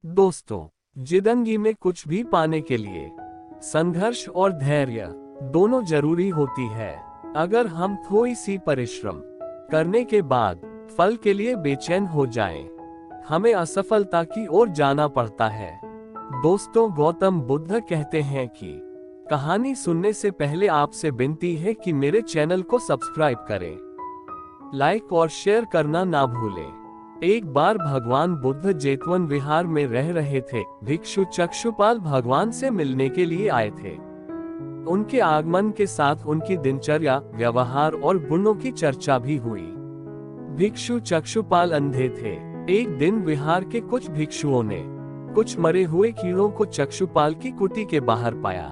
दोस्तों, जिंदगी में कुछ भी पाने के लिए संघर्ष और धैर्य दोनों जरूरी होती है। अगर हम थोड़ी सी परिश्रम करने के बाद फल के लिए बेचैन हो जाएं, हमें असफलता की ओर जाना पड़ता है। दोस्तों, गौतम बुद्ध कहते हैं कि कहानी सुनने से पहले आपसे विनती है कि मेरे चैनल को सब्सक्राइब करें, लाइक और शेयर करना ना भूलें। एक बार भगवान बुद्ध जेतवन विहार में रह रहे थे। भिक्षु चक्षुपाल भगवान से मिलने के लिए आए थे। उनके आगमन के साथ उनकी दिनचर्या, व्यवहार और गुणों की चर्चा भी हुई। भिक्षु चक्षुपाल अंधे थे। एक दिन विहार के कुछ भिक्षुओं ने कुछ मरे हुए कीड़ों को चक्षुपाल की कुटी के बाहर पाया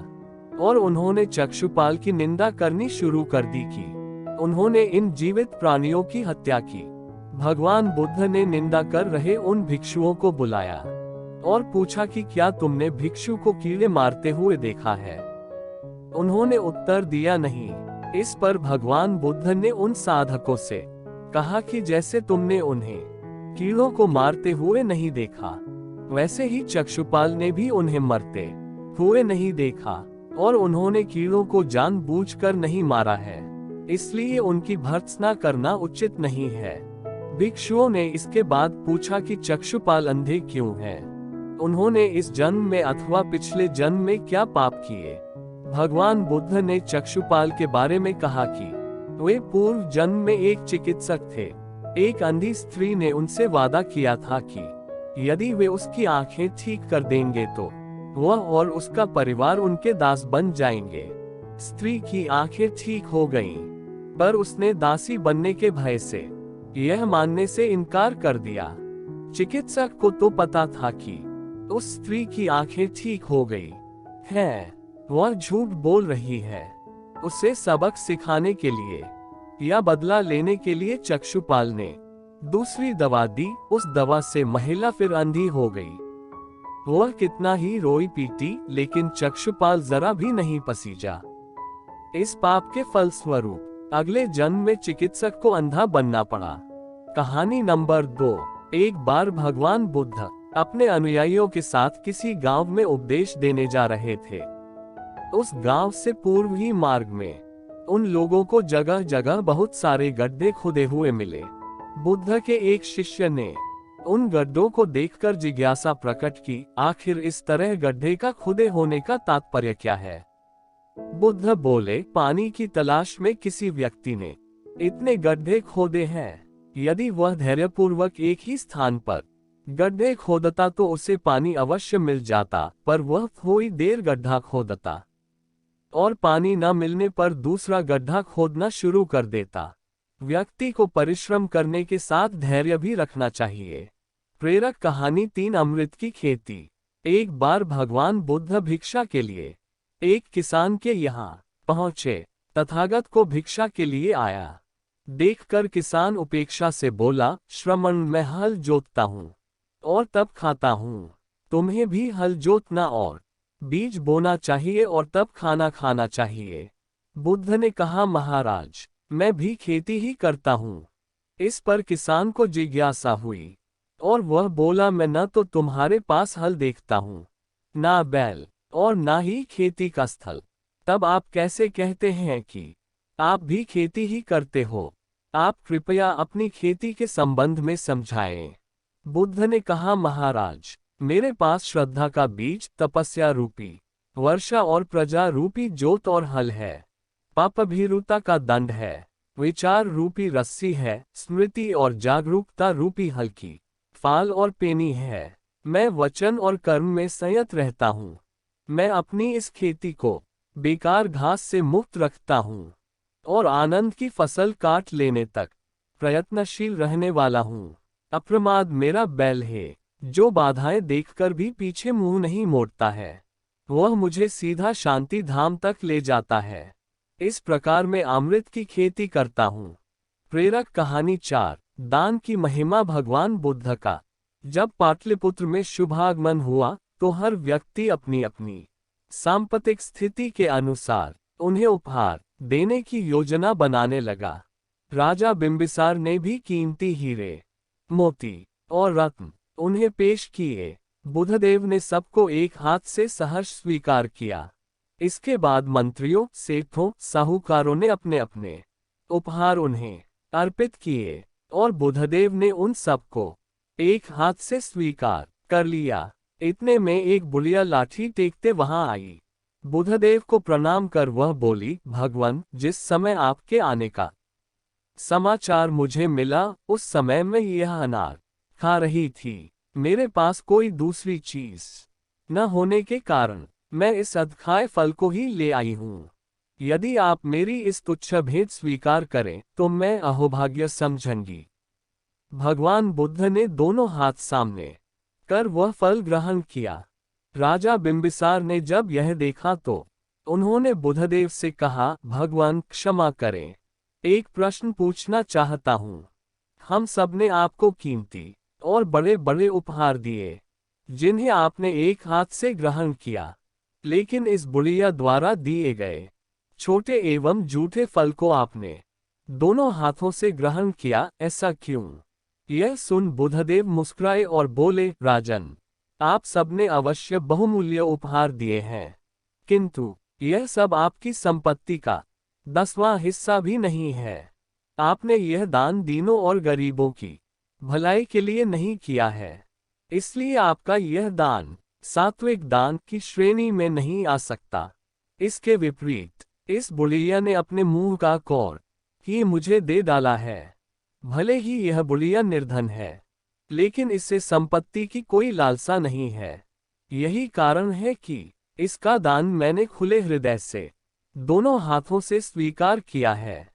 और उन्होंने चक्षुपाल की निंदा करनी शुरू कर दी कि उन्होंने इन जीवित प्राणियों की हत्या की। भगवान बुद्ध ने निंदा कर रहे उन भिक्षुओं को बुलाया और पूछा कि क्या तुमने भिक्षु को कीड़े मारते हुए देखा है? उन्होंने उत्तर दिया नहीं। इस पर भगवान बुद्ध ने उन साधकों से कहा कि जैसे तुमने उन्हें कीड़ों को मारते हुए नहीं देखा, वैसे ही चक्षुपाल ने भी उन्हें मरते हुए नहीं देखा और उन्होंने कीड़ों को जानबूझकर नहीं मारा है, इसलिए उनकी भर्त्सना करना उचित नहीं है। भिक्षुओं ने इसके बाद पूछा कि चक्षुपाल अंधे क्यों हैं? उन्होंने इस जन्म में अथवा पिछले जन्म में क्या पाप किए? भगवान बुद्ध ने चक्षुपाल के बारे में कहा कि वे पूर्व जन्म में एक चिकित्सक थे। एक अंधी स्त्री ने उनसे वादा किया था कि यदि वे उसकी आंखें ठीक कर देंगे तो वह और उसका परिवार उनके दास बन जाएंगे। स्त्री की आंखें ठीक हो गईं, पर उसने दासी बनने के भय से यह मानने से इनकार कर दिया। चिकित्सक को तो पता था कि उस स्त्री की आंखें ठीक हो गई हैं, वह झूठ बोल रही है। उसे सबक सिखाने के लिए या बदला लेने के लिए चक्षुपाल ने दूसरी दवा दी। उस दवा से महिला फिर अंधी हो गई। वह कितना ही रोई पीटी, लेकिन चक्षुपाल जरा भी नहीं पसीजा। इस पाप के फलस्वरूप अगले जन्म में चिकित्सक को अंधा बनना पड़ा। कहानी नंबर 2। एक बार भगवान बुद्ध अपने अनुयायियों के साथ किसी गांव में उपदेश देने जा रहे थे। उस गांव से पूर्व ही मार्ग में उन लोगों को जगह जगह बहुत सारे गड्ढे खुदे हुए मिले। बुद्ध के एक शिष्य ने उन गड्ढों को देखकर जिज्ञासा प्रकट की, आखिर इस तरह गड्ढे का खुदे होने का तात्पर्य क्या है? बुद्ध बोले, पानी की तलाश में किसी व्यक्ति ने इतने गड्ढे खोदे हैं। यदि वह धैर्यपूर्वक एक ही स्थान पर गड्ढे खोदता तो उसे पानी अवश्य मिल जाता, पर वह थोड़ी देर गड्ढा खोदता और पानी न मिलने पर दूसरा गड्ढा खोदना शुरू कर देता। व्यक्ति को परिश्रम करने के साथ धैर्य भी रखना चाहिए। प्रेरक कहानी 3 अमृत की खेती। एक बार भगवान बुद्ध भिक्षा के लिए एक किसान के यहाँ पहुंचे। तथागत को भिक्षा के लिए आया देखकर किसान उपेक्षा से बोला, श्रमण, मैं हल जोतता हूँ और तब खाता हूँ। तुम्हें भी हल जोतना और बीज बोना चाहिए और तब खाना खाना चाहिए। बुद्ध ने कहा, महाराज, मैं भी खेती ही करता हूँ। इस पर किसान को जिज्ञासा हुई और वह बोला, मैं न तो तुम्हारे पास हल देखता हूँ, ना बैल और ना ही खेती का स्थल। तब आप कैसे कहते हैं कि आप भी खेती ही करते हो? आप कृपया अपनी खेती के संबंध में समझाएं। बुद्ध ने कहा, महाराज, मेरे पास श्रद्धा का बीज, तपस्या रूपी वर्षा और प्रजा रूपी जोत और हल है। पापभीरुता का दंड है, विचार रूपी रस्सी है, स्मृति और जागरूकता रूपी हल्की फाल और पेनी है। मैं वचन और कर्म में संयत रहता हूँ। मैं अपनी इस खेती को बेकार घास से मुक्त रखता हूँ और आनंद की फसल काट लेने तक प्रयत्नशील रहने वाला हूँ। अप्रमाद मेरा बैल है, जो बाधाएं देखकर भी पीछे मुंह नहीं मोड़ता है। वह मुझे सीधा शांति धाम तक ले जाता है। इस प्रकार मैं अमृत की खेती करता हूँ। प्रेरक कहानी 4। दान की महिमा। भगवान बुद्ध का जब पाटलिपुत्र में शुभागमन हुआ तो हर व्यक्ति अपनी अपनी सांपत्तिक स्थिति के अनुसार उन्हें उपहार देने की योजना बनाने लगा। राजा बिंबिसार ने भी कीमती हीरे, मोती और रत्न उन्हें पेश किए। बुधदेव ने सबको एक हाथ से सहर्ष स्वीकार किया। इसके बाद मंत्रियों, सेठों, साहूकारों ने अपने अपने उपहार उन्हें अर्पित किए और बुधदेव ने उन सबको एक हाथ से स्वीकार कर लिया। इतने में एक बुढ़िया लाठी टेकते वहां आई। बुधदेव को प्रणाम कर वह बोली, भगवान, जिस समय आपके आने का समाचार मुझे मिला उस समय मैं यह अनार खा रही थी। मेरे पास कोई दूसरी चीज न होने के कारण मैं इस अधखाए फल को ही ले आई हूं। यदि आप मेरी इस तुच्छ भेंट स्वीकार करें तो मैं अहोभाग्य समझूंगी। भगवान बुद्ध ने दोनों हाथ सामने कर वह फल ग्रहण किया। राजा बिंबिसार ने जब यह देखा तो उन्होंने बुधदेव से कहा, भगवान क्षमा करें, एक प्रश्न पूछना चाहता हूं। हम सबने आपको कीमती और बड़े बड़े उपहार दिए जिन्हें आपने एक हाथ से ग्रहण किया, लेकिन इस बुढ़िया द्वारा दिए गए छोटे एवं जूठे फल को आपने दोनों हाथों से ग्रहण किया, ऐसा क्यों? यह सुन बुधदेव मुस्कुराए और बोले, राजन, आप सबने अवश्य बहुमूल्य उपहार दिए हैं, किंतु यह सब आपकी संपत्ति का 10वां हिस्सा भी नहीं है। आपने यह दान दीनों और गरीबों की भलाई के लिए नहीं किया है, इसलिए आपका यह दान सात्विक दान की श्रेणी में नहीं आ सकता। इसके विपरीत इस बुढ़िया ने अपने मुंह का कौर ही मुझे दे डाला है। भले ही यह बुढ़िया निर्धन है, लेकिन इससे संपत्ति की कोई लालसा नहीं है। यही कारण है कि इसका दान मैंने खुले हृदय से दोनों हाथों से स्वीकार किया है।